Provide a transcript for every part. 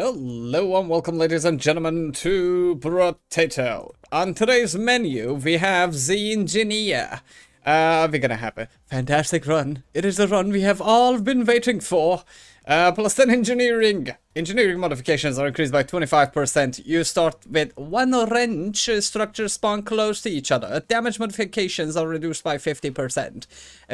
Hello and welcome, ladies and gentlemen, to Brotato. On today's menu, we have the engineer. We're gonna have a fantastic run. It is a run we have all been waiting for. Plus 10 engineering. Engineering modifications are increased by 25%. You start with one wrench. Structures spawn close to each other. Damage modifications are reduced by 50%.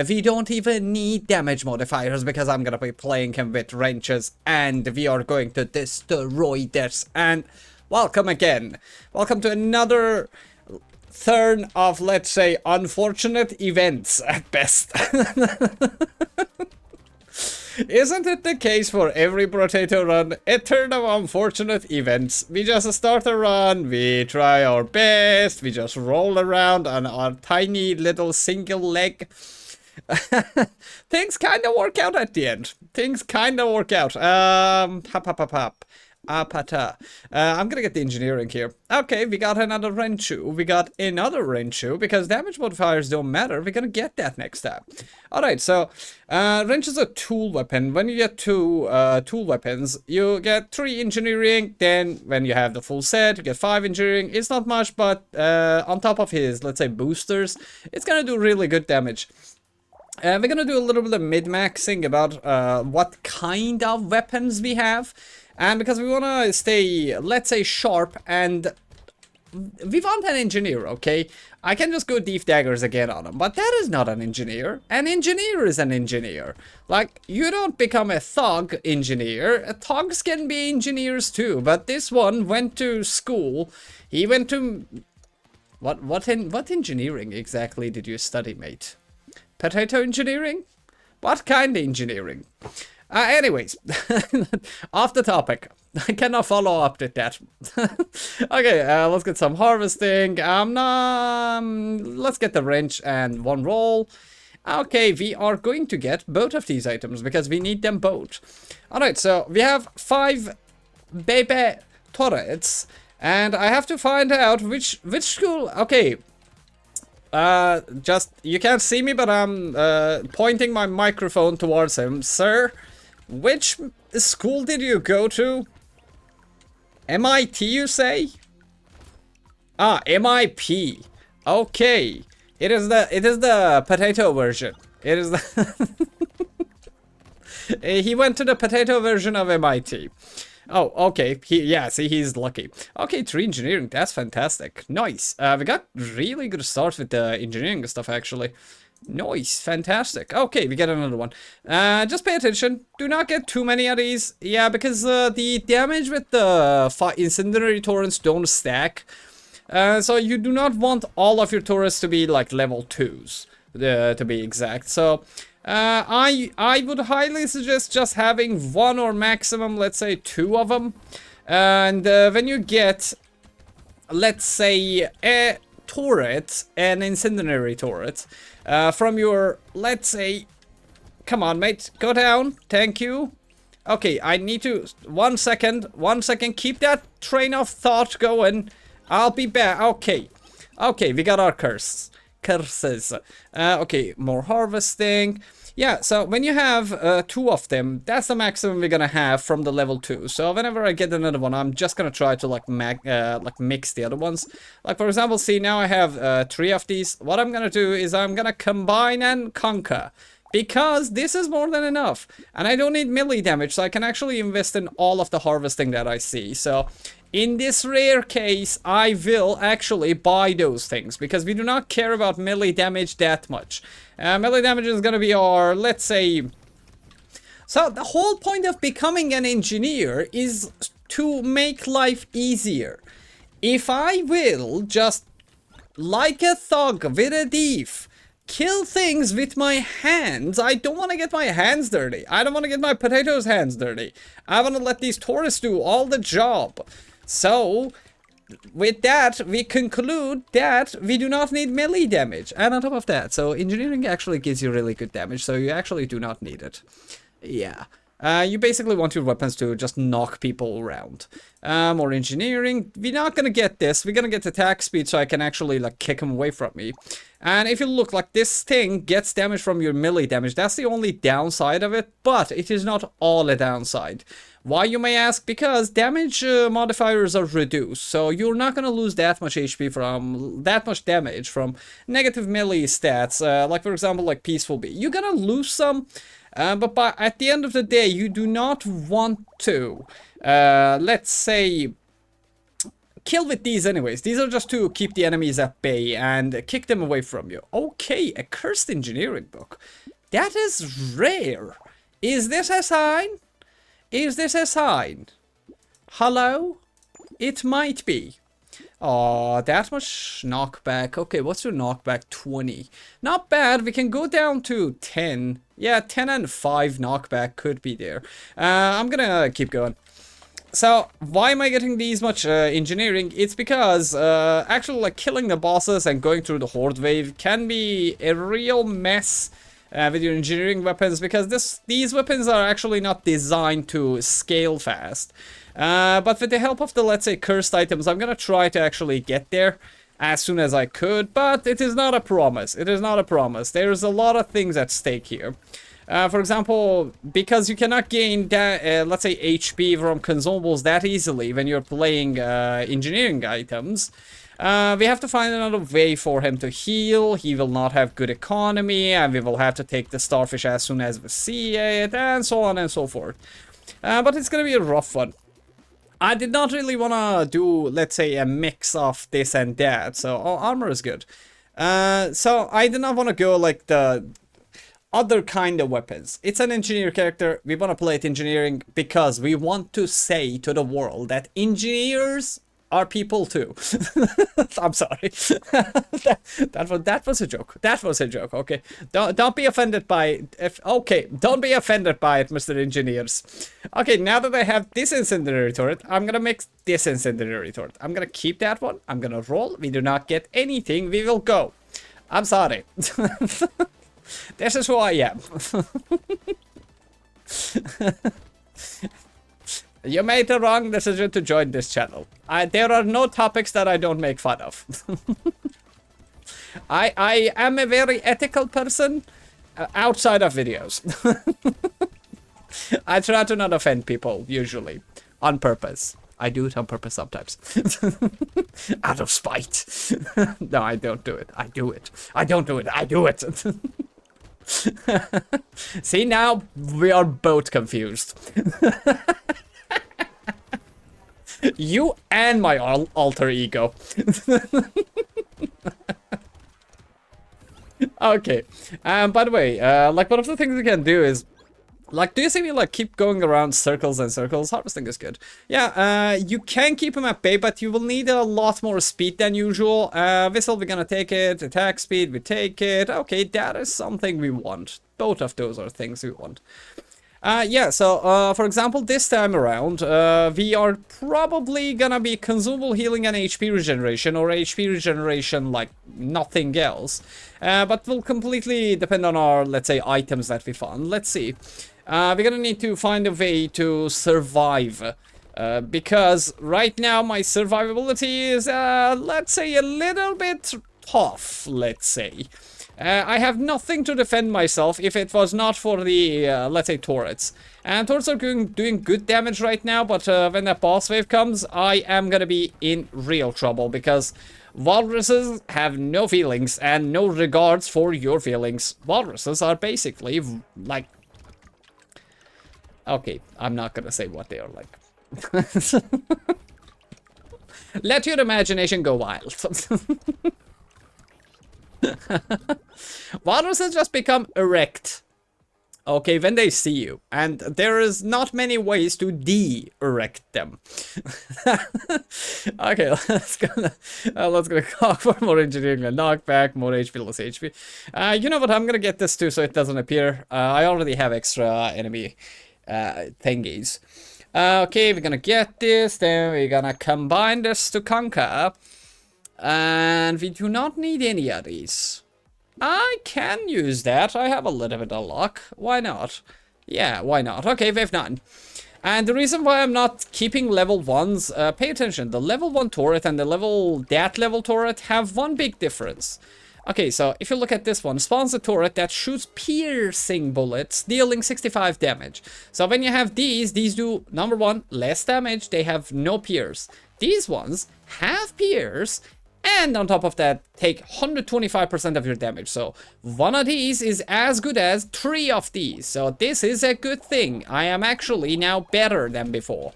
We don't even need damage modifiers because I'm gonna be playing him with wrenches and we are going to destroy this. And welcome again. Welcome to another turn of, let's say, unfortunate events at best. Isn't it the case for every Brotato run? A turn of unfortunate events. We just start a run, we try our best, we just roll around on our tiny little single leg. Things kind of work out at the end. Things kind of work out. I'm gonna get the engineering here. Okay, we got another Renchu. We got another Renchu because damage modifiers don't matter. We're gonna get that next time. Alright, so wrench is a tool weapon. When you get two tool weapons, you get 3 engineering. Then when you have the full set, you get 5 engineering. It's not much, but on top of his, let's say, boosters, it's gonna do really good damage. We're gonna do a little bit of mid-maxing about what kind of weapons we have. And because we want to stay, let's say, sharp, and we want an engineer, okay? I can just go deep daggers again on him, but that is not an engineer. An engineer is an engineer. Like, you don't become a thug engineer. Thugs can be engineers too, but this one went to school. He went to... What engineering exactly did you study, mate? Potato engineering? What kind of engineering? Anyways, off the topic. I cannot follow up with that. Okay, let's get some harvesting. Let's get the wrench and 1 roll. Okay, we are going to get both of these items because we need them both. Alright, so we have 5 baby turrets. And I have to find out which school... Okay. Just, you can't see me, but I'm pointing my microphone towards him. Sir, which school did you go to? MIT, you say? Ah, MIP. Okay. It is the potato version. It is the He went to the potato version of MIT. Oh, okay. Yeah, see, he's lucky. Okay, 3 engineering. That's fantastic. Nice. We got really good starts with the engineering stuff, actually. Nice. Fantastic. Okay, we get another one. Just pay attention. Do not get too many of these. Yeah, because the damage with the incendiary torrents don't stack. So you do not want all of your turrets to be like level 2s, to be exact. So... I would highly suggest just having 1 or maximum, let's say, 2 of them. And when you get, let's say, a turret, an incendiary turret, from your, let's say, come on, mate, go down, thank you. Okay, I need to, 1 second, keep that train of thought going. I'll be back, okay, we got our curses. Okay, more harvesting. Yeah, so when you have 2 of them, that's the maximum we're gonna have from the level 2. So whenever I get another one, I'm just gonna try to like mix the other ones. Like, for example, see, now I have 3 of these. What I'm gonna do is I'm gonna combine and conquer, because this is more than enough. And I don't need melee damage, so I can actually invest in all of the harvesting that I see. So in this rare case, I will actually buy those things, because we do not care about melee damage that much. Melee damage is going to be our, let's say... So the whole point of becoming an engineer is to make life easier. If I will just, like a thug with a thief, kill things with my hands, I don't want to get my hands dirty. I don't want to get my potatoes' hands dirty. I want to let these tourists do all the job. So, with that, we conclude that we do not need melee damage. And on top of that, so engineering actually gives you really good damage, so you actually do not need it. Yeah. You basically want your weapons to just knock people around. More engineering. We're not gonna get this. We're gonna get attack speed so I can actually like kick him away from me. And if you look, like, this thing gets damage from your melee damage. That's the only downside of it, but it is not all a downside. Why, you may ask? Because damage modifiers are reduced, so you're not gonna lose that much HP from that much damage from negative melee stats. Like for example, like Peaceful Bee. You're gonna lose some. But at the end of the day, you do not want to, let's say, kill with these anyways. These are just to keep the enemies at bay and kick them away from you. Okay, a cursed engineering book. That is rare. Is this a sign? Is this a sign? Hello? It might be. Oh, that much knockback. Okay, what's your knockback? 20. Not bad. We can go down to 10. Yeah, 10 and 5 knockback could be there. I'm gonna keep going. So, why am I getting these much engineering? It's because actually, like, killing the bosses and going through the horde wave can be a real mess with your engineering weapons, because these weapons are actually not designed to scale fast. But with the help of the, let's say, cursed items, I'm gonna try to actually get there as soon as I could, but it is not a promise. It is not a promise. There's a lot of things at stake here. For example, because you cannot gain, let's say, HP from consumables that easily when you're playing engineering items, we have to find another way for him to heal. He will not have good economy, and we will have to take the starfish as soon as we see it, and so on and so forth. But it's gonna be a rough one. I did not really want to do, let's say, a mix of this and that, so armor is good. So I did not want to go like the other kind of weapons. It's an engineer character. We want to play it engineering because we want to say to the world that engineers are people too. I'm sorry. that was a joke. That was a joke. Okay, don't be offended by it. Okay, don't be offended by it, Mr. Engineers. Okay, now that I have this incendiary turret, I'm gonna mix this incendiary turret. I'm gonna keep that one. I'm gonna roll. We do not get anything. We will go. I'm sorry. This is who I am. You made the wrong decision to join this channel. There are no topics that I don't make fun of. I am a very ethical person outside of videos. I try to not offend people, usually. On purpose. I do it on purpose sometimes. Out of spite. No, I don't do it. I do it. I don't do it. I do it. See, now we are both confused. You and my alter ego. Okay. By the way, like, one of the things we can do is, like, do you see me, like, keep going around circles and circles? Harvesting is good. Yeah, you can keep him at bay, but you will need a lot more speed than usual. Whistle, we're gonna take it. Attack speed, we take it. Okay, that is something we want. Both of those are things we want. Yeah, so, for example, this time around, we are probably gonna be consumable healing and HP regeneration, or HP regeneration like nothing else. But will completely depend on our, let's say, items that we found. Let's see. We're gonna need to find a way to survive. Because right now my survivability is, let's say, a little bit tough, let's say. I have nothing to defend myself if it was not for the, let's say, turrets. And turrets are doing good damage right now, but when that boss wave comes, I am gonna be in real trouble, because walruses have no feelings and no regards for your feelings. Walruses are basically, like... Okay, I'm not gonna say what they are like. Let your imagination go wild. Walruses just become erect, okay, when they see you, and there is not many ways to de-erect them. Okay, let's go for more engineering and knockback, more HP, less HP. You know what? I'm gonna get this too, so it doesn't appear. I already have extra enemy thingies. Okay, we're gonna get this, then we're gonna combine this to conquer. And we do not need any of these. I can use that. I have a little bit of luck. Why not? Yeah, why not? Okay, wave 9. And the reason why I'm not keeping level 1s, pay attention, the level 1 turret and that level turret have one big difference. Okay, so if you look at this one, spawns a turret that shoots piercing bullets, dealing 65 damage. So when you have these do, number 1, less damage, they have no pierce. These ones have pierce, and on top of that, take 125% of your damage. So one of these is as good as 3 of these. So this is a good thing. I am actually now better than before.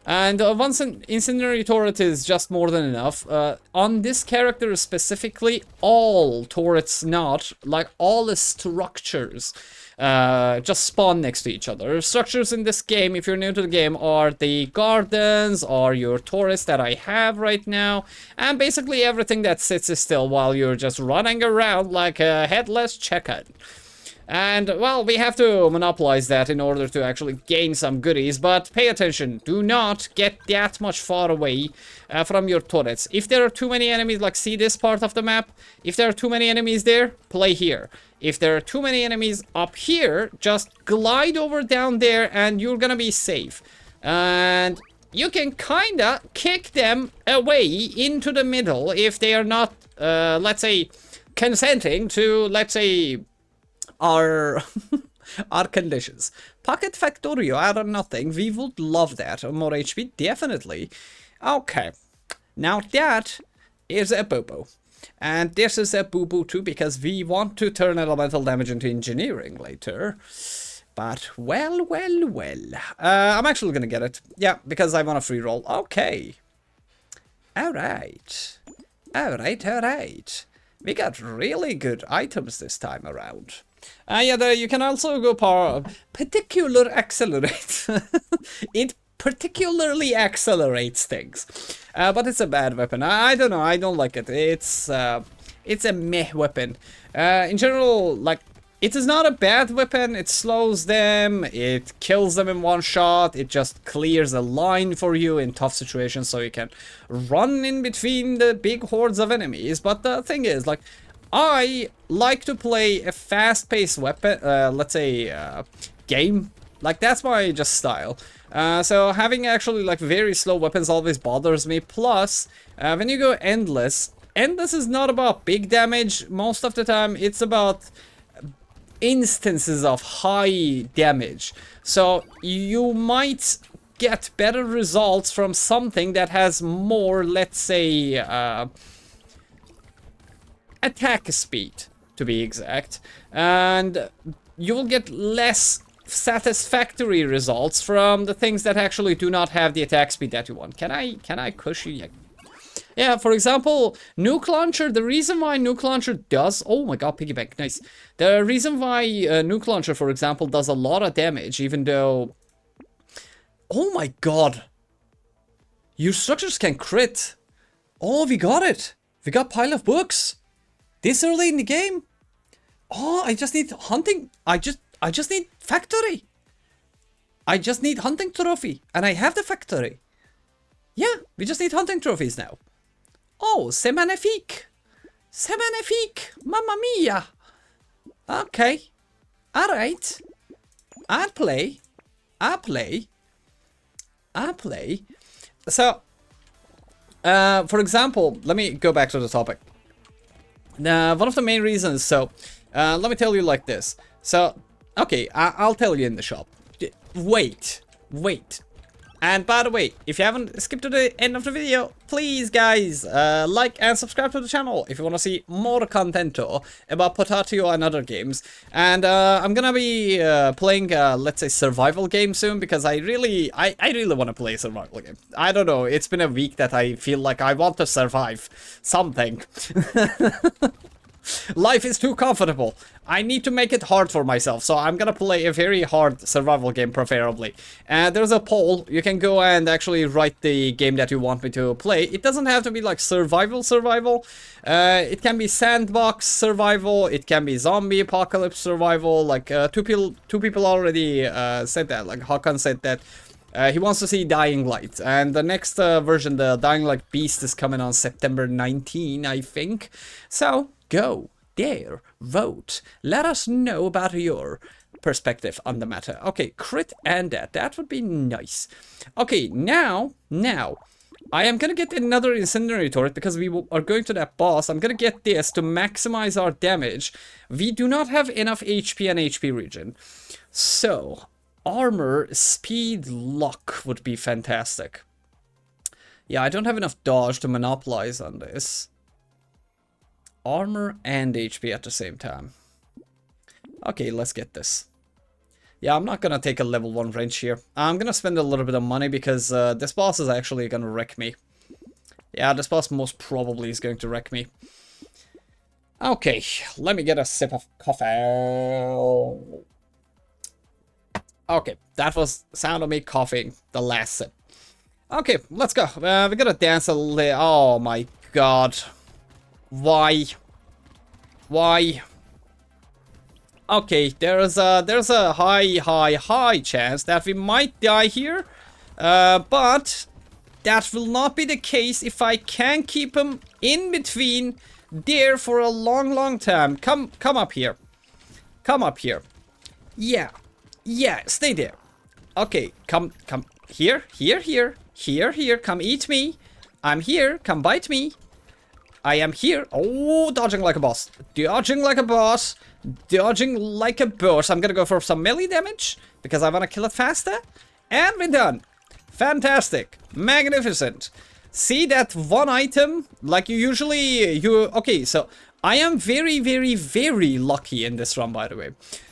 And once an incendiary turret is just more than enough. On this character specifically, all turrets not, like all the structures, just spawn next to each other. Structures in this game, if you're new to the game, are the gardens, or your turrets that I have right now, and basically everything that sits still while you're just running around like a headless chicken. And, well, we have to monopolize that in order to actually gain some goodies, but pay attention, do not get that much far away from your turrets. If there are too many enemies, like see this part of the map, if there are too many enemies there, play here. If there are too many enemies up here, just glide over down there and you're gonna be safe. And you can kinda kick them away into the middle if they are not, let's say, consenting to, let's say, our conditions. Pocket Factorio out of nothing. We would love that. More HP, definitely. Okay. Now that is a boo-boo. And this is a boo-boo too, because we want to turn elemental damage into engineering later. But, well. I'm actually gonna get it. Yeah, because I want a free roll. Okay. Alright. We got really good items this time around. Yeah, you can also go particular accelerate. It particularly accelerates things. But it's a bad weapon. I don't know, I don't like it. It's a meh weapon. In general, like, it is not a bad weapon. It slows them, it kills them in one shot, it just clears a line for you in tough situations so you can run in between the big hordes of enemies. But the thing is, like, I like to play a fast-paced weapon, let's say, game. Like, that's my just style. So having actually, like, very slow weapons always bothers me. Plus, when you go endless is not about big damage. Most of the time, it's about instances of high damage. So you might get better results from something that has more, let's say, attack speed, to be exact, and you will get less satisfactory results from the things that actually do not have the attack speed that you want. Can I push you? Yeah, for example, Nuke Launcher, the reason why Nuke Launcher does... Oh my god, piggyback, nice. The reason why Nuke Launcher, for example, does a lot of damage, even though... Oh my god. Your structures can crit. Oh, we got it. We got Pile of Books. This early in the game? Oh, I just need hunting. I just need factory. I just need hunting trophy. And I have the factory. Yeah, we just need hunting trophies now. Oh, c'est magnifique. C'est magnifique. Mamma mia. Okay. Alright. I'll play. So, for example, let me go back to the topic. One of the main reasons, so, let me tell you like this. So, okay, I'll tell you in the shop. Wait. And by the way, if you haven't skipped to the end of the video, please guys, like and subscribe to the channel if you want to see more content about Brotato and other games. And I'm gonna be playing, let's say, survival game soon, because I really want to play a survival game. I don't know, it's been a week that I feel like I want to survive something. Life is too comfortable. I need to make it hard for myself, so I'm gonna play a very hard survival game, preferably. There's a poll. You can go and actually write the game that you want me to play. It doesn't have to be like survival. It can be sandbox survival. It can be zombie apocalypse survival. Like two people already said that. Like Hakan said that. He wants to see Dying Light, and the next version, the Dying Light Beast, is coming on September 19, I think. So, go there, vote, let us know about your perspective on the matter. Okay, crit and that would be nice. Okay, now, I am gonna get another incendiary turret because we are going to that boss. I'm gonna get this to maximize our damage. We do not have enough HP and HP regen. So, armor, speed, luck would be fantastic. Yeah, I don't have enough dodge to monopolize on this. Armor and HP at the same time. Okay, let's get this. Yeah, I'm not gonna take a level 1 wrench here. I'm gonna spend a little bit of money because this boss is actually gonna wreck me. Yeah, this boss most probably is going to wreck me. Okay, let me get a sip of coffee. Okay, that was the sound of me coughing the last sip. Okay, let's go. We gotta dance a little. Oh my god. Why? Why? Okay, there's a high chance that we might die here, but that will not be the case if I can keep him in between there for a long time. Come up here. Come up here. Yeah, stay there. Okay, come here. Come eat me. I'm here. Come bite me. I am here. Oh, dodging like a boss. Dodging like a boss. Dodging like a boss. I'm gonna go for some melee damage because I want to kill it faster. And we're done. Fantastic. Magnificent. See that one item? Like you usually... Okay, so I am very lucky in this run, by the way.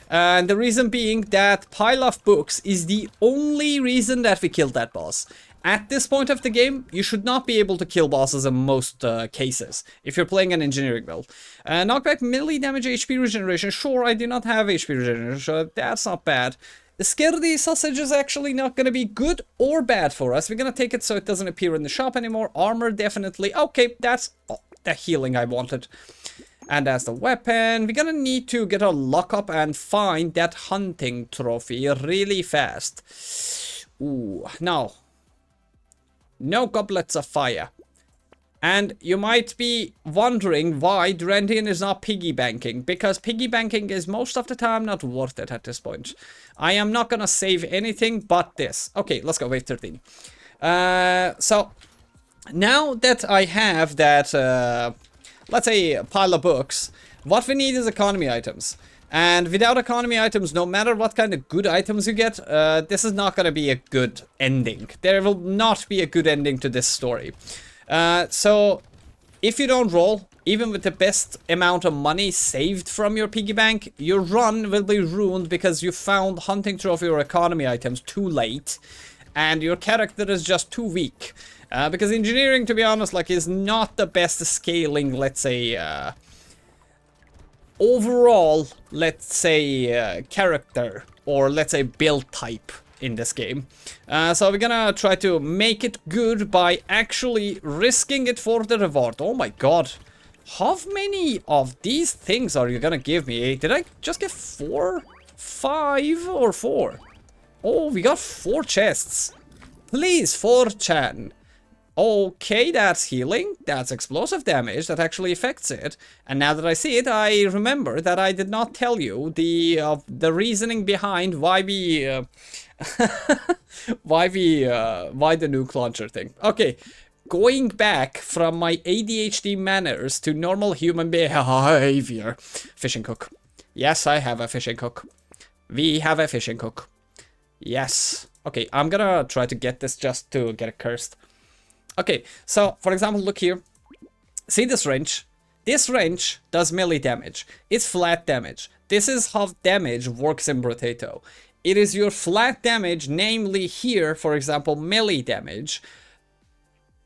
And the reason being that pile of books is the only reason that we killed that boss. At this point of the game, you should not be able to kill bosses in most cases, if you're playing an engineering build. Knockback, melee damage, HP regeneration. Sure, I do not have HP regeneration, so that's not bad. The scaredy sausage is actually not going to be good or bad for us. We're going to take it so it doesn't appear in the shop anymore. Armor, definitely. Okay, that's the healing I wanted. And as the weapon, we're gonna need to get a lockup and find that hunting trophy really fast. Ooh, no. No goblets of fire. And you might be wondering why Durandian is not piggy banking. Because piggy banking is most of the time not worth it at this point. I am not gonna save anything but this. Okay, let's go, wave 13. So, now that I have that... let's say a pile of books, what we need is economy items. And without economy items, no matter what kind of good items you get, this is not going to be a good ending. There will not be a good ending to this story. So, if you don't roll, even with the best amount of money saved from your piggy bank, your run will be ruined because you found hunting trophy or economy items too late. And your character is just too weak. Because engineering, to be honest, like, is not the best scaling, let's say, overall, let's say, character, or let's say build type in this game. So we're gonna try to make it good by actually risking it for the reward. Oh my god. How many of these things are you gonna give me? Did I just get 4? 5 or 4? Oh, we got 4 chests. Please, 4chan. Okay, that's healing. That's explosive damage. That actually affects it. And now that I see it, I remember that I did not tell you the reasoning behind why we why the nuke launcher thing. Okay, going back from my ADHD manners to normal human behavior. Fishing hook. Yes, I have a fishing hook. We have a fishing hook. Yes. Okay, I'm gonna try to get this just to get it cursed. Okay, so, for example, look here. See this wrench? This wrench does melee damage. It's flat damage. This is how damage works in Brotato. It is your flat damage, namely here, for example, melee damage,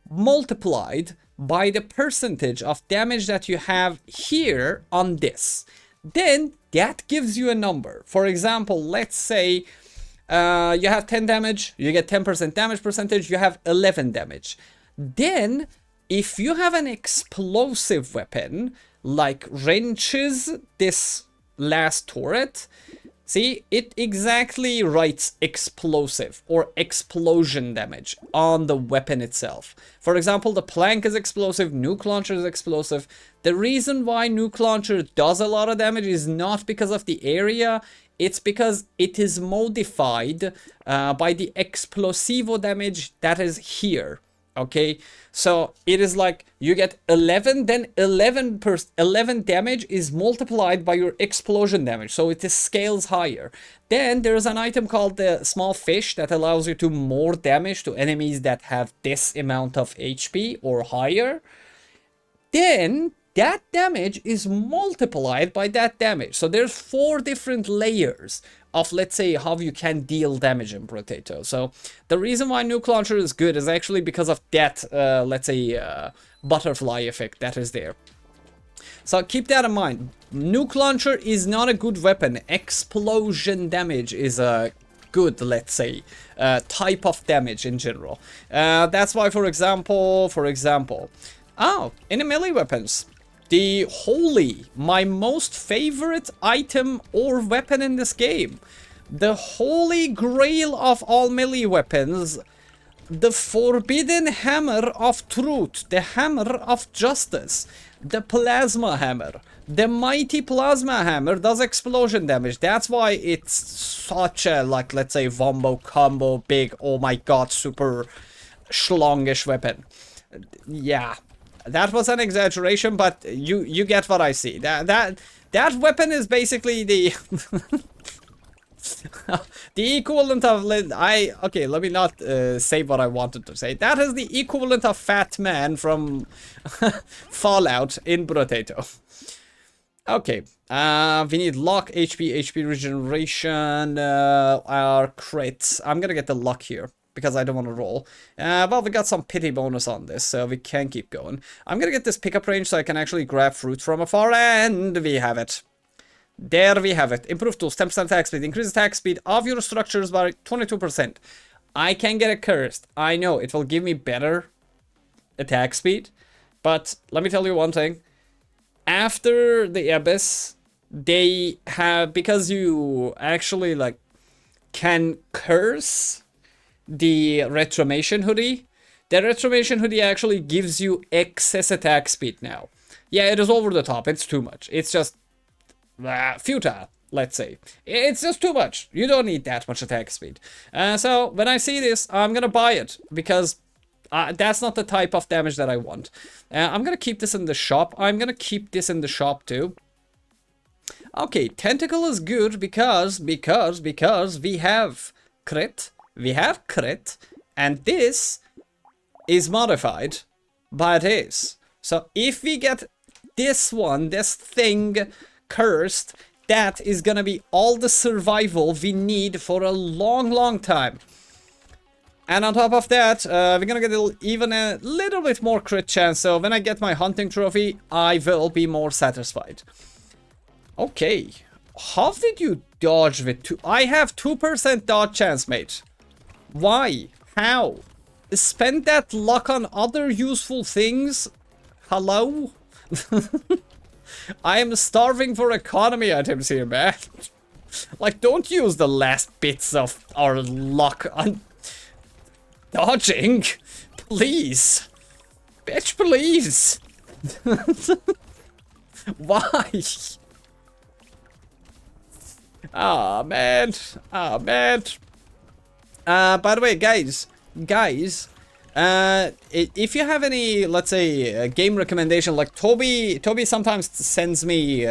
multiplied by the percentage of damage that you have here on this. Then, that gives you a number. For example, let's say... you have 10 damage, you get 10% damage percentage, you have 11 damage. Then, if you have an explosive weapon, like wrenches, this last turret, see, it exactly writes explosive or explosion damage on the weapon itself. For example, the plank is explosive, nuke launcher is explosive. The reason why nuke launcher does a lot of damage is not because of the area, It's because it is modified by the explosivo damage that is here. Okay, so it is like you get 11, then 11 damage is multiplied by your explosion damage, so it is scales higher. Then there's an item called the small fish that allows you to more damage to enemies that have this amount of HP or higher. Then that damage is multiplied by that damage. So there's 4 different layers of, let's say, how you can deal damage in Brotato. So the reason why Nuke Launcher is good is actually because of that, let's say, butterfly effect that is there. So keep that in mind. Nuke Launcher is not a good weapon. Explosion damage is a good, let's say, type of damage in general. That's why, for example, in the melee weapons, the Holy, my most favorite item or weapon in this game. The Holy Grail of all melee weapons. The Forbidden Hammer of Truth. The Hammer of Justice. The Plasma Hammer. The Mighty Plasma Hammer does explosion damage. That's why it's such a, like, let's say, wombo combo, big, oh my god, super schlongish weapon. Yeah. That was an exaggeration, but you get what I see. That weapon is basically the the equivalent of okay, let me not say what I wanted to say. That is the equivalent of Fat Man from Fallout in Brotato. Okay, we need luck, HP regeneration, our crits. I'm gonna get the luck here, because I don't want to roll. Well, we got some pity bonus on this, so we can keep going. I'm gonna get this pickup range so I can actually grab fruit from afar, and we have it. There we have it. Improved tools, 10% attack speed. Increase attack speed of your structures by 22%. I can get a cursed. I know, it will give me better attack speed. But let me tell you one thing. After the Abyss, they have, because you actually, like, can curse the Retromation hoodie. The Retromation hoodie actually gives you excess attack speed now. Yeah, it is over the top. It's too much. It's just futile, let's say. It's just too much. You don't need that much attack speed. So when I see this, I'm gonna buy it, because that's not the type of damage that I want. I'm gonna keep this in the shop. I'm gonna keep this in the shop too. Okay, Tentacle is good because we have crit. We have crit, and this is modified by this. So if we get this one, this thing cursed, that is gonna be all the survival we need for a long time. And on top of that, we're gonna get even a little bit more crit chance, so when I get my hunting trophy, I will be more satisfied. Okay, how did you dodge with 2? I have 2% dodge chance, mate. Why? How? Spend that luck on other useful things? Hello? I am starving for economy items here, man. Like, don't use the last bits of our luck on dodging. Please. Bitch, please. Why? Ah, man. Ah, man. By the way, guys, if you have any, let's say, game recommendation, like Toby sometimes sends me,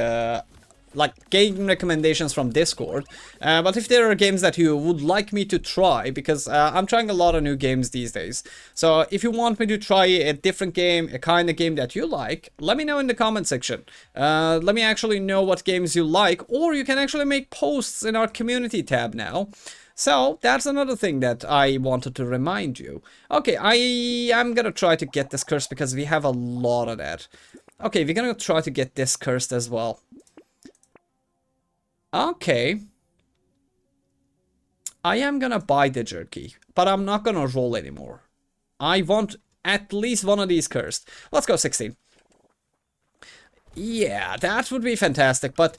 like, game recommendations from Discord, but if there are games that you would like me to try, because I'm trying a lot of new games these days, so if you want me to try a different game, a kind of game that you like, let me know in the comment section. Let me actually know what games you like, or you can actually make posts in our community tab now. So, that's another thing that I wanted to remind you. Okay, I am gonna try to get this cursed because we have a lot of that. Okay, we're gonna try to get this cursed as well. Okay. I am gonna buy the jerky, but I'm not gonna roll anymore. I want at least one of these cursed. Let's go 16. Yeah, that would be fantastic, but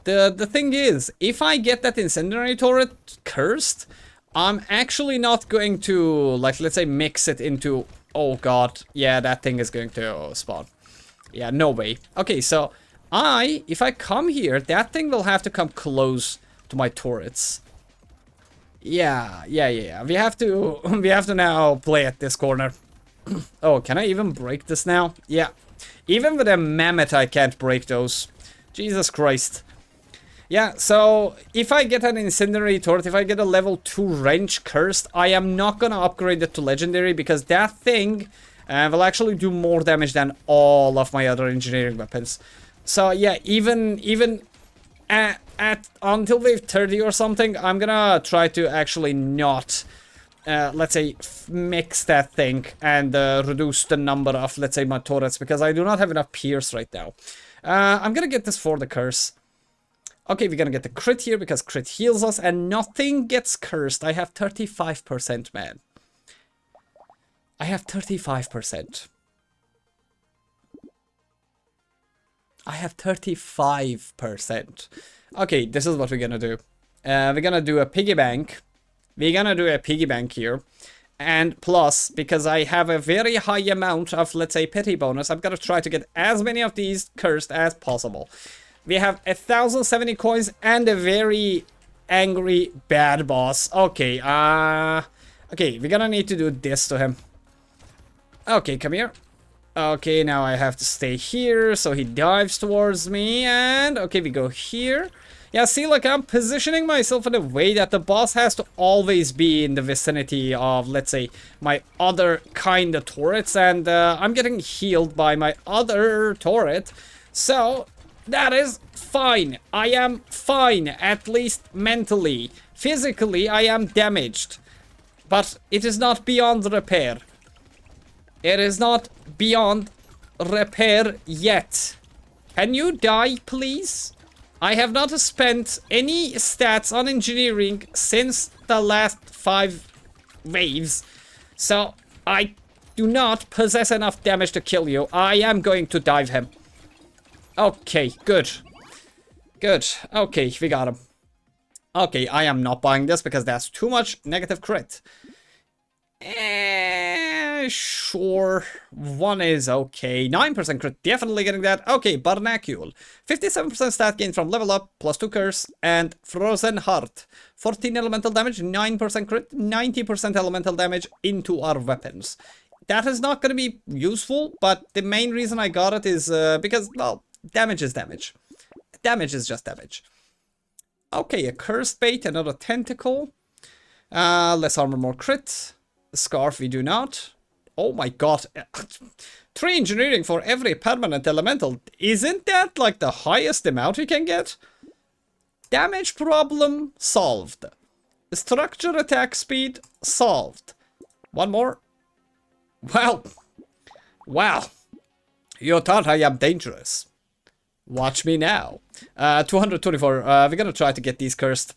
the thing is, if I get that incendiary turret cursed, I'm actually not going to, like, let's say, mix it into... Oh god, yeah, that thing is going to spawn. Yeah, no way. Okay, so if I come here, that thing will have to come close to my turrets. Yeah. We have to now play at this corner. Oh, can I even break this now? Yeah. Even with a mammoth, I can't break those. Jesus Christ. Yeah, so if I get an incendiary turret, if I get a level 2 wrench cursed, I am not gonna upgrade it to legendary because that thing will actually do more damage than all of my other engineering weapons. So yeah, even at until wave 30 or something, I'm gonna try to actually not, let's say, mix that thing and reduce the number of, let's say, my turrets because I do not have enough pierce right now. I'm gonna get this for the curse. Okay, we're gonna get the crit here because crit heals us and nothing gets cursed. I have 35%, man. I have 35%. I have 35%. Okay, this is what we're gonna do. We're gonna do a piggy bank. We're gonna do a piggy bank here. And plus, because I have a very high amount of, let's say, pity bonus, I'm gonna try to get as many of these cursed as possible. We have 1,070 coins and a very angry bad boss. Okay, okay, we're gonna need to do this to him. Okay, come here. Okay, now I have to stay here, so he dives towards me, and okay, we go here. Yeah, see, like, I'm positioning myself in a way that the boss has to always be in the vicinity of, let's say, my other kind of turrets, and I'm getting healed by my other turret, so that is fine. I am fine, at least mentally. Physically, I am damaged, but it is not beyond repair. It is not beyond repair yet. Can you die, please? I have not spent any stats on engineering since the last 5 waves, so I do not possess enough damage to kill you. I am going to dive him. Okay, good. Good. Okay, we got him. Okay, I am not buying this because that's too much negative crit. Sure. 1 is okay. 9% crit, definitely getting that. Okay, Barnacule. 57% stat gain from level up, plus 2 curse, and Frozen Heart. 14 elemental damage, 9% crit, 90% elemental damage into our weapons. That is not going to be useful, but the main reason I got it is because, well, damage is damage. Damage is just damage. Okay, a cursed bait, another tentacle. Less armor, more crit. Scarf we do not. Oh my god. 3 engineering for every permanent elemental. Isn't that like the highest amount we can get? Damage problem solved. Structure attack speed solved. One more. Well. Wow. You thought I am dangerous. Watch me now. 224. We're gonna try to get these cursed.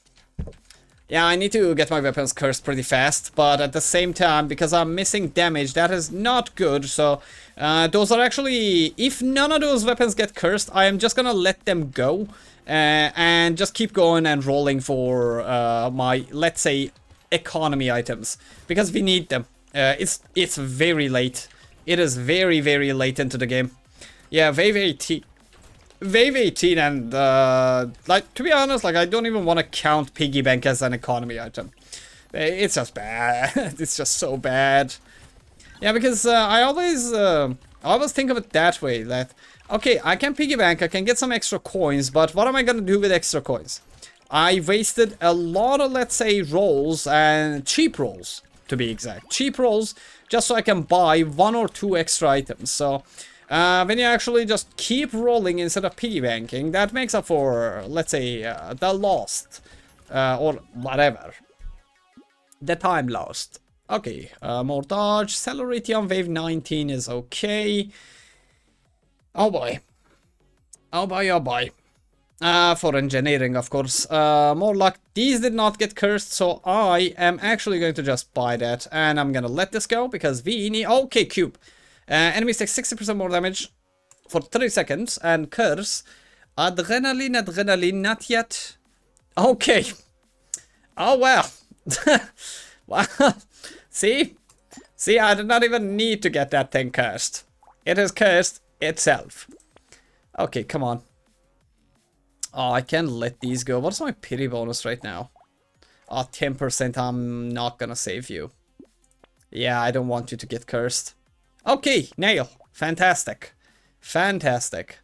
Yeah, I need to get my weapons cursed pretty fast, but at the same time, because I'm missing damage, that is not good. So, those are actually... If none of those weapons get cursed, I am just gonna let them go. And just keep going and rolling for my, let's say, economy items. Because we need them. It's very late. It is very, very late into the game. Yeah, Wave 18. Wave 18 and, like, to be honest, like, I don't even want to count Piggy Bank as an economy item. It's just bad. It's just so bad. Yeah, because I always think of it that way, that, okay, I can Piggy Bank, I can get some extra coins, but what am I gonna do with extra coins? I wasted a lot of, let's say, rolls, and cheap rolls, to be exact. Cheap rolls, just so I can buy 1 or 2 extra items, so... when you actually just keep rolling instead of piggy banking, that makes up for, let's say, the lost, or whatever. The time lost. Okay, more dodge. Celerity on wave 19 is okay. Oh boy. Oh boy, oh boy. For engineering, of course. More luck. These did not get cursed, so I am actually going to just buy that. And I'm gonna let this go, because we need... Okay, cube. Enemies take 60% more damage for 30 seconds, and curse. Adrenaline, adrenaline, not yet. Okay. Oh, well. Wow. See? See, I did not even need to get that thing cursed. It is cursed itself. Okay, come on. Oh, I can't let these go. What's my pity bonus right now? Oh, 10%. I'm not gonna save you. Yeah, I don't want you to get cursed. Okay, nail. Fantastic. Fantastic.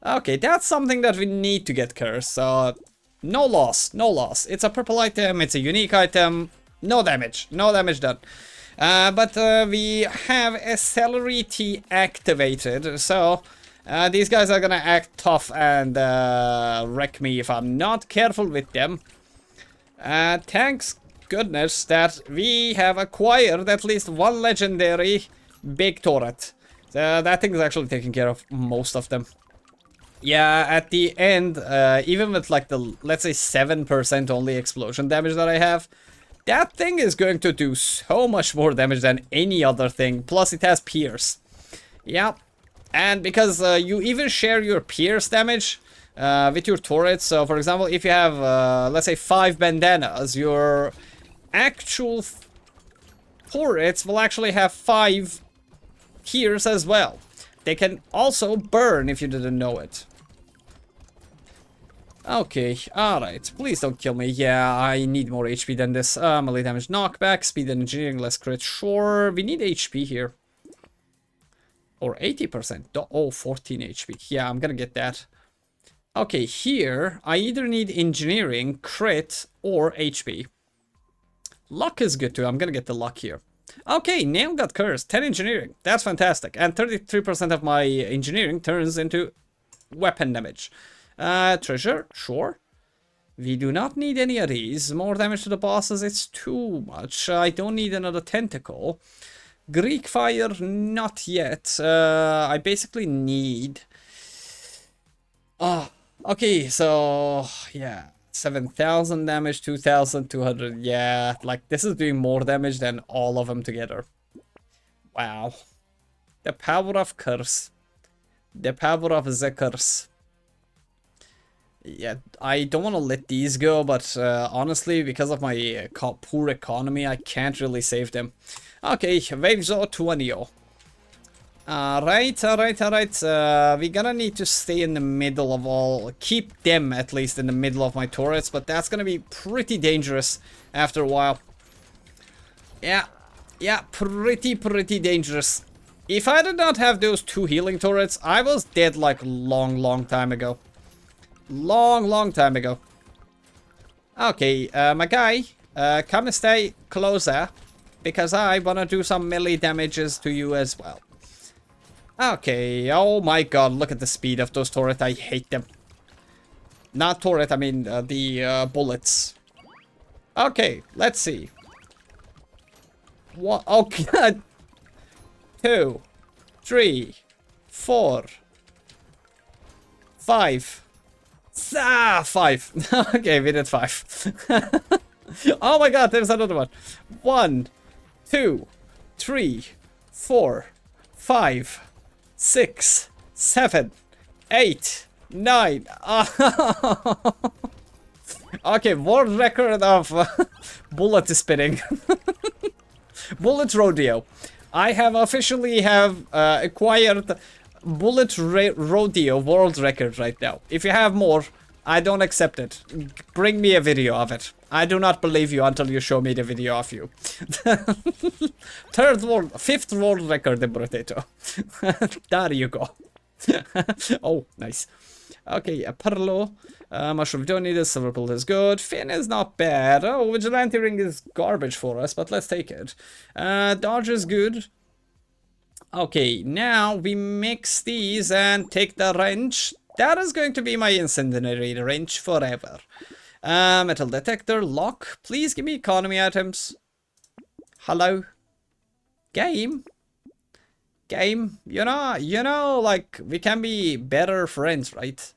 Okay, that's something that we need to get cursed. So, no loss. No loss. It's a purple item. It's a unique item. No damage. No damage done. But we have a celerity activated. So, these guys are gonna act tough and wreck me if I'm not careful with them. Thanks goodness that we have acquired at least one legendary big turret. That thing is actually taking care of most of them. Yeah, at the end, even with like the, let's say 7% only explosion damage that I have, that thing is going to do so much more damage than any other thing. Plus it has pierce. Yeah, and because you even share your pierce damage with your turrets. So for example, if you have, let's say 5 bandanas, your actual turrets will actually have 5 pierce as well. They can also burn if you didn't know it. Okay, alright. Please don't kill me. Yeah, I need more HP than this. Melee damage knockback, speed and engineering, less crit. Sure, we need HP here. Or 80%. Oh, 14 HP. Yeah, I'm gonna get that. Okay, here, I either need engineering, crit, or HP. Luck is good too. I'm gonna get the luck here. Okay, nail got cursed. 10 engineering. That's fantastic. And 33% of my engineering turns into weapon damage. Treasure, sure. We do not need any of these. More damage to the bosses, it's too much. I don't need another tentacle. Greek fire, not yet. I basically need... Oh, okay, so... Yeah. 7,000 damage, 2,200. Yeah, like this is doing more damage than all of them together. Wow. The power of curse. The power of the curse. Yeah, I don't want to let these go, but honestly, because of my poor economy, I can't really save them. Okay, waves 20. Alright. We're gonna need to stay in the middle of all... Keep them, at least, in the middle of my turrets, but that's gonna be pretty dangerous after a while. Yeah, pretty dangerous. If I did not have those 2 healing turrets, I was dead like long time ago. Long time ago. Okay, my guy, come and stay closer, because I wanna do some melee damages to you as well. Okay, oh my god, look at the speed of those turrets, I hate them. Not turret, I mean the bullets. Okay, let's see. What? Oh god. 2, 3, 4, 5. 5. Okay, we did 5. Oh my god, there's another one. 1, 2, 3, 4, 5, 6, 7, 8, 9. Okay, world record of bullet spinning. Bullet rodeo. I have officially acquired bullet rodeo world record right now. If you have more, I don't accept it. Bring me a video of it. I do not believe you until you show me the video of you. 5th world record in Brotato. There you go. Oh, nice. Okay, a Perlo. Mushroom don't need it. Silver bullet is good. Fin is not bad. Oh, Vigilante ring is garbage for us, but let's take it. Dodge is good. Okay, now we mix these and take the wrench. That is going to be my incendiary wrench forever. Metal detector, lock. Please give me economy items. Hello? Game? You know, like, we can be better friends, right?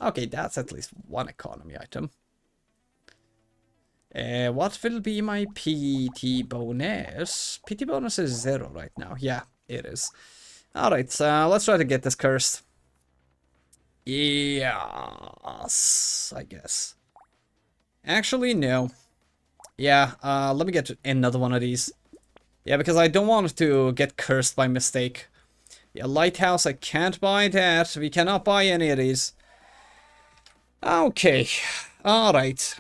Okay, that's at least one economy item. What will be my PT bonus? PT bonus is 0 right now. Yeah, it is. Alright, so let's try to get this cursed. Yes, I guess. Actually, no. Yeah, let me get another one of these. Yeah, because I don't want to get cursed by mistake. Yeah, lighthouse, I can't buy that. We cannot buy any of these. Okay. Alright.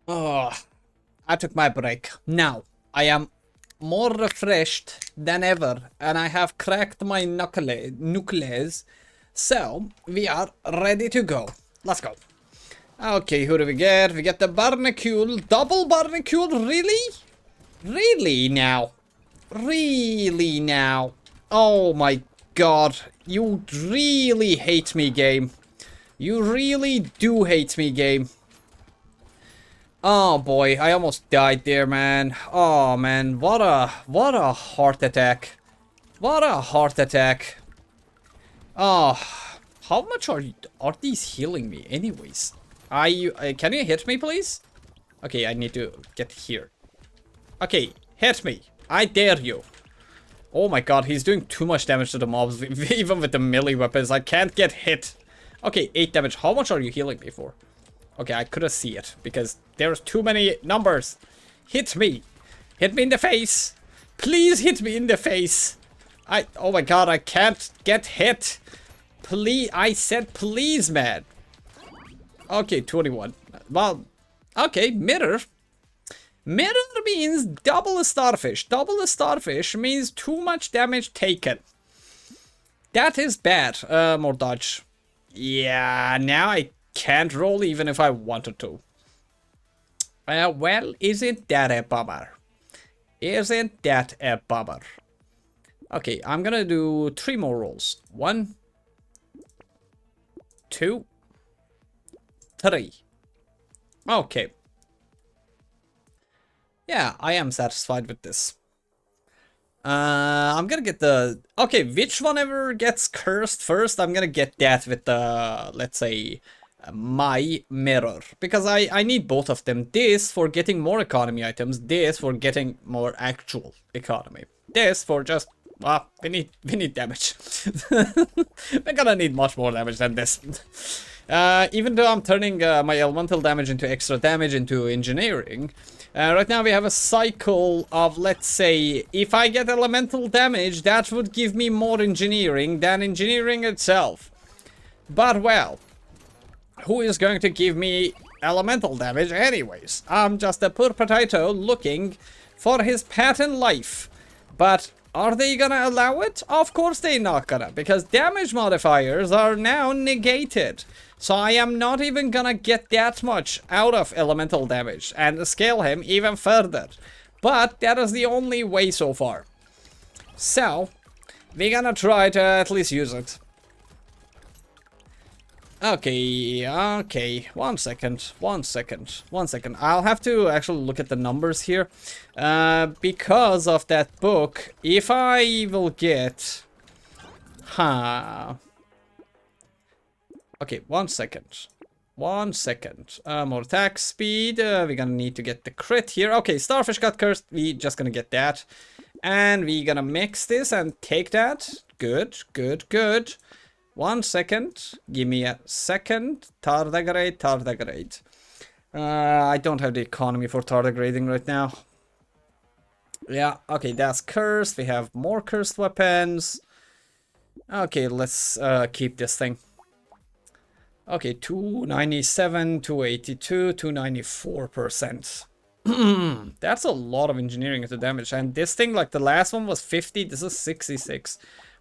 Oh, I took my break. Now, I am more refreshed than ever, and I have cracked my nucleus. So, we are ready to go. Let's go. Okay, who do we get? We get the barnacle. Double barnacle? Really? Really now? Really now? Oh my god. You really hate me, game. You really do hate me, game. Oh boy, I almost died there, man. Oh man, what a heart attack. What a heart attack. Oh, how much are these healing me anyways? Can you hit me, please? Okay, I need to get here. Okay, hit me. I dare you. Oh my god, he's doing too much damage to the mobs, even with the melee weapons. I can't get hit. Okay, 8 damage. How much are you healing me for? Okay, I couldn't see it, because there's too many numbers. Hit me. Hit me in the face. Please hit me in the face. Oh my god, I can't get hit. Please, I said please, man. Okay, 21. Well, okay, mirror. Mirror means double a starfish. Double a starfish means too much damage taken. That is bad. More dodge. Yeah, now I can't roll even if I wanted to. Well, isn't that a bummer? Isn't that a bummer? Okay, I'm gonna do 3 more rolls. 1, 2, 3. Okay. Yeah, I am satisfied with this. I'm gonna get the... Okay, which one ever gets cursed first, I'm gonna get that with the, let's say, my mirror. Because I need both of them. This for getting more economy items, this for getting more actual economy. This for just... we need damage. We're gonna need much more damage than this. Even though I'm turning my elemental damage into extra damage into engineering, right now we have a cycle of, let's say, if I get elemental damage, that would give me more engineering than engineering itself. But, well, who is going to give me elemental damage anyways? I'm just a poor potato looking for his patent life. But are they gonna allow it? Of course they're not gonna, because damage modifiers are now negated. So I am not even gonna get that much out of elemental damage and scale him even further. But that is the only way so far. So, we're gonna try to at least use it. Okay, one second. I'll have to actually look at the numbers here. Because of that book, if I will get... Okay, one second. More attack speed. We're gonna need to get the crit here. Okay, starfish got cursed. We just gonna get that. And we're gonna mix this and take that. Good. 1 second. Give me a second. Tardigrade. I don't have the economy for tardigrading right now. Yeah, okay, that's cursed. We have more cursed weapons. Okay, let's keep this thing. Okay, 297, 282, 294%. That's a lot of engineering into damage. And this thing, like the last one was 50, this is 66.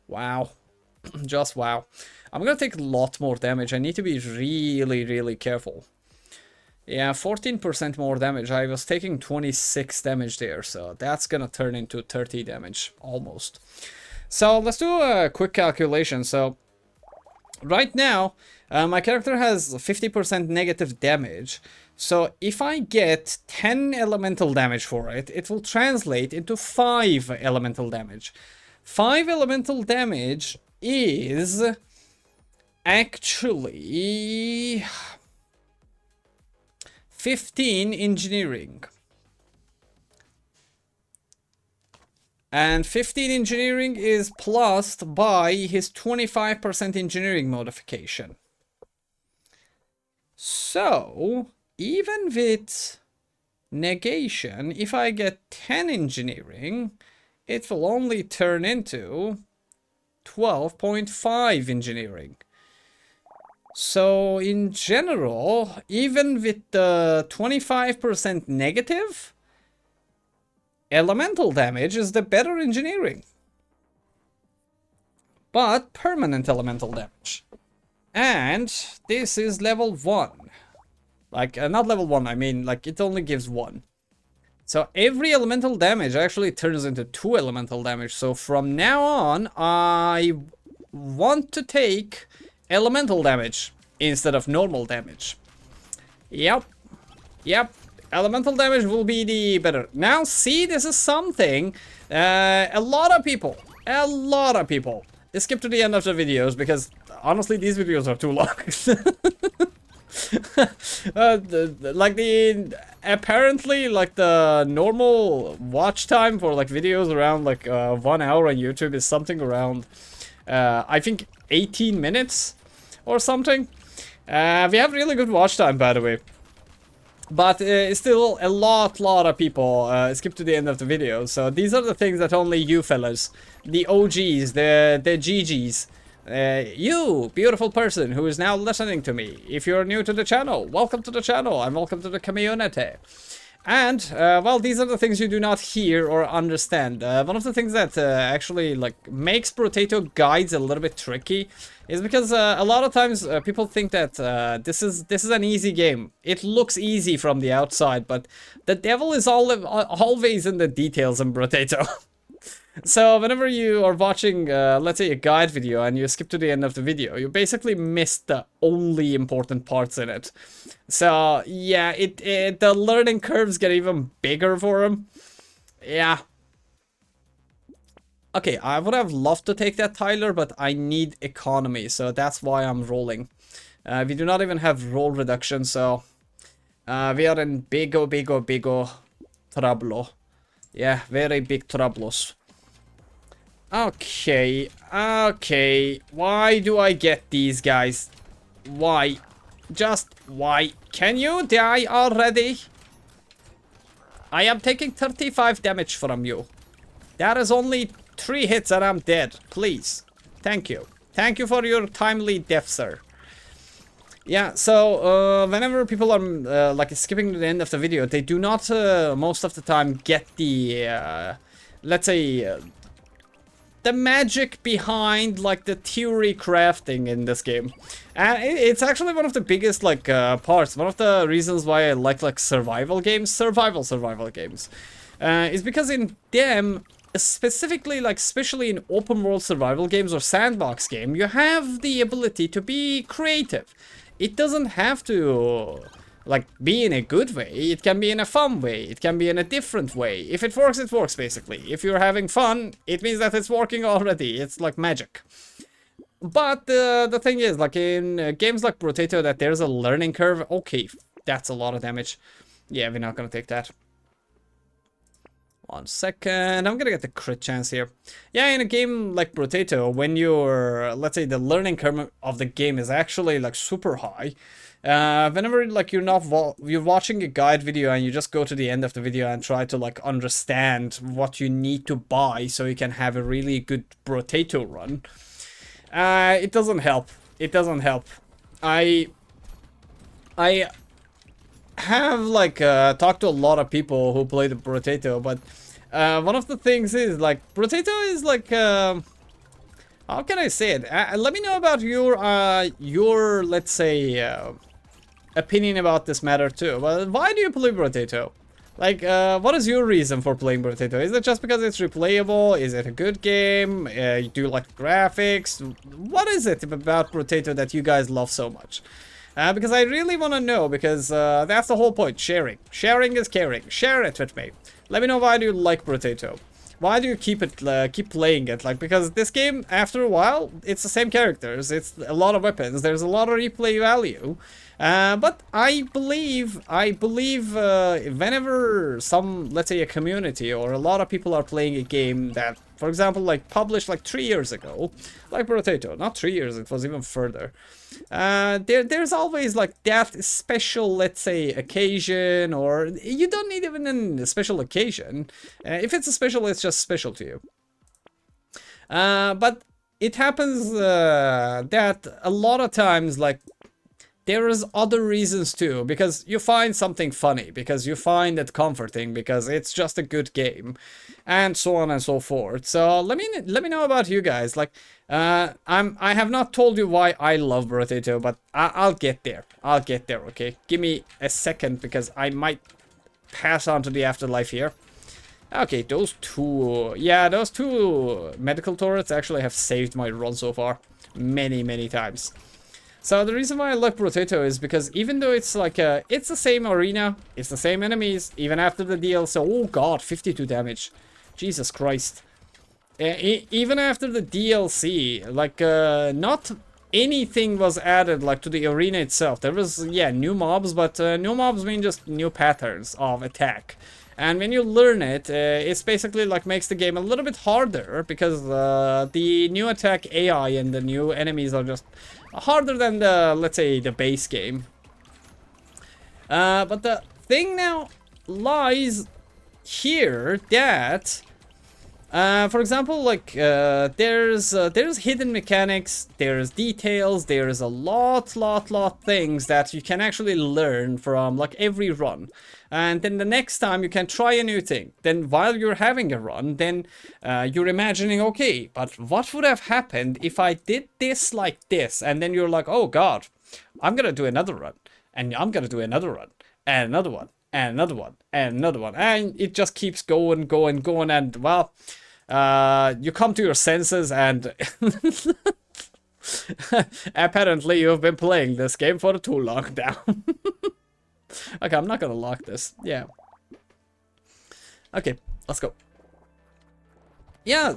Wow. Just wow. I'm gonna take a lot more damage. I need to be really careful. Yeah, 14% more damage. I was taking 26 damage there, so that's gonna turn into 30 damage, almost. So let's do a quick calculation. So right now, my character has 50% negative damage. So if I get 10 elemental damage for it, it will translate into 5 elemental damage. 5 elemental damage is actually 15 engineering. And 15 engineering is plussed by his 25% engineering modification. So, even with negation, if I get 10 engineering, it will only turn into 12.5 engineering. So in general, even with the 25% negative, elemental damage is the better engineering. But permanent elemental damage. And this is level 1. Like, not level 1, I mean, like, it only gives 1. So every elemental damage actually turns into 2 elemental damage. So from now on, I want to take elemental damage instead of normal damage. Yep. Elemental damage will be the better. Now, see, this is something a lot of people skip to the end of the videos because honestly, these videos are too long. Apparently, like the normal watch time for like videos around like 1 hour on YouTube is something around I think 18 minutes or something. We have really good watch time, by the way. But still, a lot of people skip to the end of the video. So these are the things that only you fellas, the OGs, the GGs, you, beautiful person who is now listening to me. If you're new to the channel, welcome to the channel and welcome to the community. And, well, these are the things you do not hear or understand. One of the things that actually, like, makes Brotato guides a little bit tricky is because a lot of times people think that this is an easy game. It looks easy from the outside, but the devil is always in the details in Brotato. So whenever you are watching, let's say, a guide video and you skip to the end of the video, you basically miss the only important parts in it. So yeah, the learning curves get even bigger for him. Yeah. Okay, I would have loved to take that Tyler, but I need economy, so that's why I'm rolling. We do not even have roll reduction, so we are in bigo trouble. Yeah, very big troubles. Okay, why do I get these guys? Why? Just why? Can you die already? I am taking 35 damage from you. That is only 3 hits and I'm dead. Please. Thank you. Thank you for your timely death, sir. Yeah, so whenever people are like skipping to the end of the video, they do not most of the time get the, let's say, the magic behind like the theory crafting in this game. And it's actually one of the biggest like parts, one of the reasons why I like survival games, survival games, is because in them, specifically like especially in open world survival games or sandbox game, you have the ability to be creative. It doesn't have to like be in a good way, it can be in a fun way, it can be in a different way. If it works basically. If you're having fun, it means that it's working already. It's like magic. But the thing is, like in games like Brotato, that there's a learning curve. Okay, that's a lot of damage. Yeah, we're not gonna take that. 1 second, I'm gonna get the crit chance here. Yeah, in a game like Brotato, when you're, let's say the learning curve of the game is actually like super high, whenever like you're watching a guide video and you just go to the end of the video and try to like understand what you need to buy so you can have a really good Brotato run, it doesn't help. It doesn't help. I have like talked to a lot of people who play the Brotato, but one of the things is like Brotato is like how can I say it? Let me know about your let's say opinion about this matter too. Well, why do you play Brotato? Like, what is your reason for playing Brotato? Is it just because it's replayable? Is it a good game? Do you like graphics? What is it about Brotato that you guys love so much? Because I really want to know, because that's the whole point. Sharing. Sharing is caring. Share it with me. Let me know why do you like Brotato. Why do you keep playing it? Like, because this game, after a while, it's the same characters. It's a lot of weapons. There's a lot of replay value. But I believe whenever some, let's say a community or a lot of people are playing a game that, for example, like published like 3 years ago, like Brotato, not 3 years, it was even further. There's always like that special, let's say, occasion, or you don't need even a special occasion. If it's a special, it's just special to you. But it happens that a lot of times, like there is other reasons too, because you find something funny, because you find it comforting, because it's just a good game, and so on and so forth. So let me know about you guys. Like, I have not told you why I love Brotato, but I'll get there. I'll get there. Okay, give me a second because I might pass on to the afterlife here. Okay, those two, yeah, those two medical turrets actually have saved my run so far many times. So the reason why I like Brotato is because even though it's like it's the same arena, it's the same enemies, even after the DLC. Oh god, 52 damage. Jesus Christ. Even after the DLC, like not anything was added like to the arena itself. There was, yeah, new mobs, but new mobs mean just new patterns of attack. And when you learn it, it's basically like makes the game a little bit harder because the new attack AI and the new enemies are just harder than the, let's say, the base game. But the thing now lies here that, for example, like there's hidden mechanics, there's details, there's a lot things that you can actually learn from like every run. And then the next time you can try a new thing. Then while you're having a run, then you're imagining, okay, but what would have happened if I did this like this? And then you're like, oh god, I'm gonna do another run, and I'm gonna do another run, and another one, and another one, and another one, and it just keeps going, and well, you come to your senses, and apparently you've been playing this game for too long now. Okay, I'm not gonna lock this. Yeah. Okay, let's go. Yeah,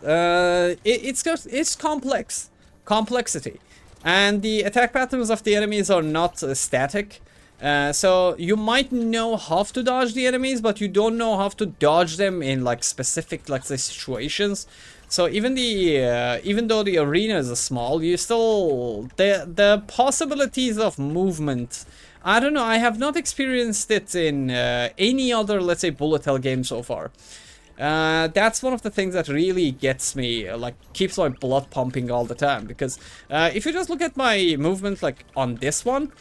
it's complex. Complexity. And the attack patterns of the enemies are not static. So you might know how to dodge the enemies, but you don't know how to dodge them in like specific, like, say, situations. So even though the arena is small, you still the possibilities of movement. I don't know. I have not experienced it in any other, let's say, bullet hell game so far. That's one of the things that really gets me, like, keeps my blood pumping all the time. Because if you just look at my movement, like, on this one,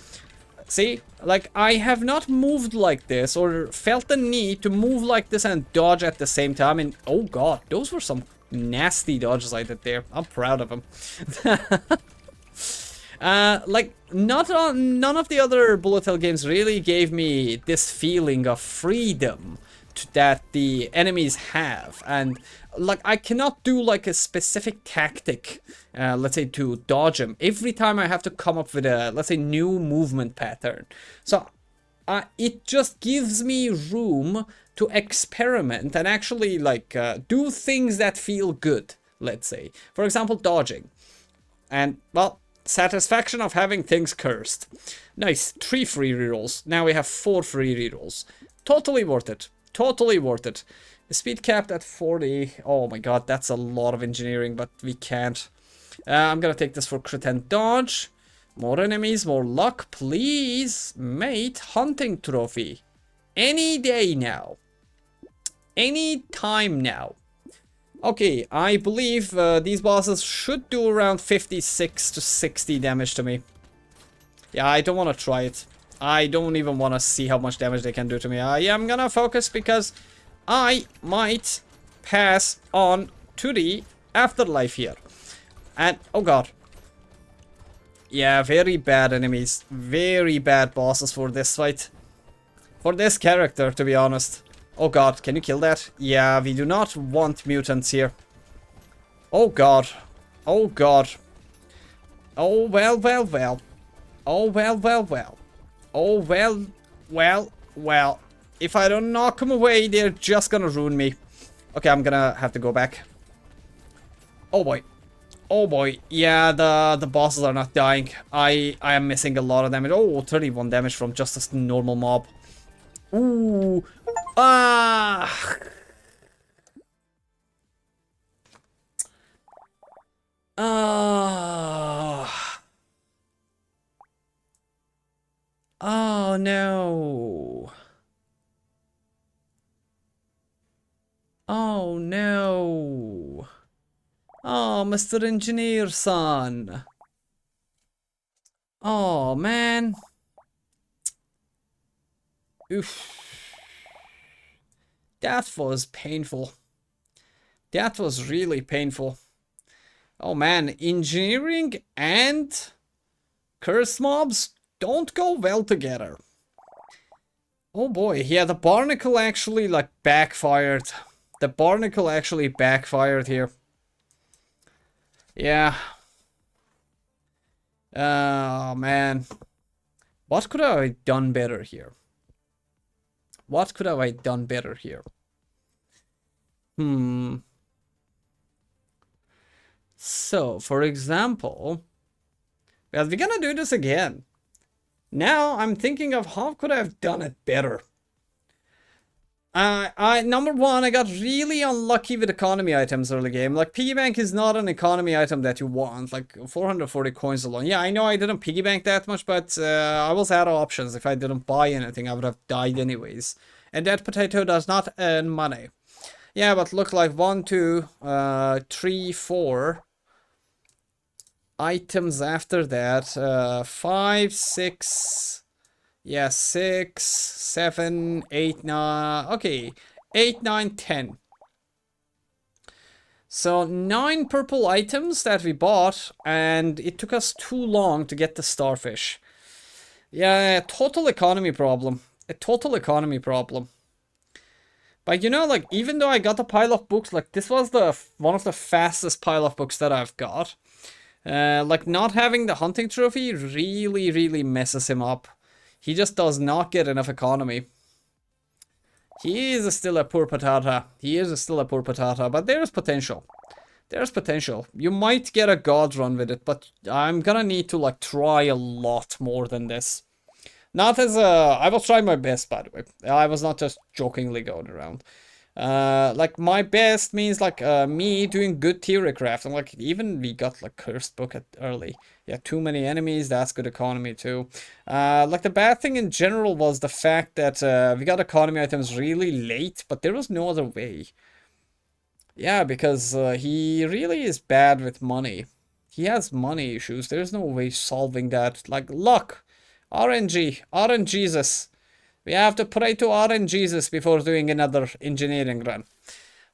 see, like, I have not moved like this or felt the need to move like this and dodge at the same time. And oh god, those were some nasty dodges I did there. I'm proud of them. Like, none of the other bullet hell games really gave me this feeling of freedom that the enemies have, and like I cannot do like a specific tactic, let's say, to dodge them. Every time I have to come up with a, let's say, new movement pattern. So it just gives me room to experiment and actually like do things that feel good, let's say. For example, dodging. And, well, satisfaction of having things cursed. Nice, 3 free rerolls. Now we have 4 free rerolls. Totally worth it. Totally worth it. Speed capped at 40. Oh my god, that's a lot of engineering, but we can't. I'm gonna take this for crit and dodge. More enemies, more luck, please. Mate, hunting trophy. Any day now. Any time now. Okay, I believe these bosses should do around 56 to 60 damage to me. Yeah, I don't want to try it. I don't even want to see how much damage they can do to me. I am gonna focus because I might pass on to the afterlife here. And, oh god. Yeah, very bad enemies. Very bad bosses for this fight. For this character, to be honest. Oh god, can you kill that? Yeah, we do not want mutants here. Oh god. Oh god. Oh well. Oh well. Oh well. If I don't knock them away, they're just gonna ruin me. Okay, I'm gonna have to go back. Oh boy. Oh boy. Yeah, the bosses are not dying. I am missing a lot of damage. Oh, 31 damage from just a normal mob. Ooh. Ah. Ah. Oh no. Oh no. Oh, Mr. Engineer son. Oh man. Oof. That was painful. That was really painful. Oh man, engineering and curse mobs don't go well together. Oh boy, yeah, the barnacle actually like backfired. The barnacle actually backfired here. Yeah. Oh man. What could I have done better here? What could I have done better here? So, for example, well, we're gonna do this again. Now I'm thinking of how could I have done it better. Number one, I got really unlucky with economy items early game. Like, piggy bank is not an economy item that you want. Like, 440 coins alone. Yeah, I know I didn't piggy bank that much, but I was out of options. If I didn't buy anything, I would have died anyways. And that potato does not earn money. Yeah, but look like 1, 2, 3, 4 items after that. 5, 6... Yeah, 6, 7, 8, 9. Okay, 8, 9, 10. So 9 purple items that we bought, and it took us too long to get the starfish. Yeah, total economy problem. A total economy problem. But you know, like, even though I got a pile of books, like, this was the one of the fastest pile of books that I've got. Like, not having the hunting trophy really, really messes him up. He just does not get enough economy. He is still a poor patata. He is still a poor patata, but there's potential. There's potential. You might get a god run with it, but I'm gonna need to like try a lot more than this. Not as a... I was trying my best, by the way. I was not just jokingly going around. Like my best means like me doing good theory craft. And like even we got like cursed book at early. Yeah, too many enemies, that's good economy too. Like the bad thing in general was the fact that we got economy items really late, but there was no other way. Yeah, because he really is bad with money. He has money issues. There's no way solving that. Like luck, RNG, RNGesus. We have to pray to RNGesus before doing another engineering run.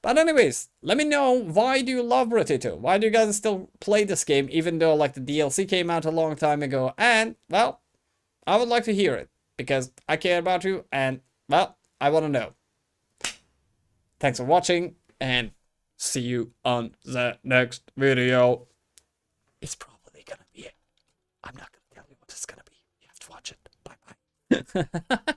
But anyways, let me know, why do you love Brotato? Why do you guys still play this game even though like the DLC came out a long time ago? And, well, I would like to hear it because I care about you and, well, I want to know. Thanks for watching and see you on the next video. It's probably gonna be it. I'm not gonna tell you what it's gonna be. You have to watch it. Bye bye.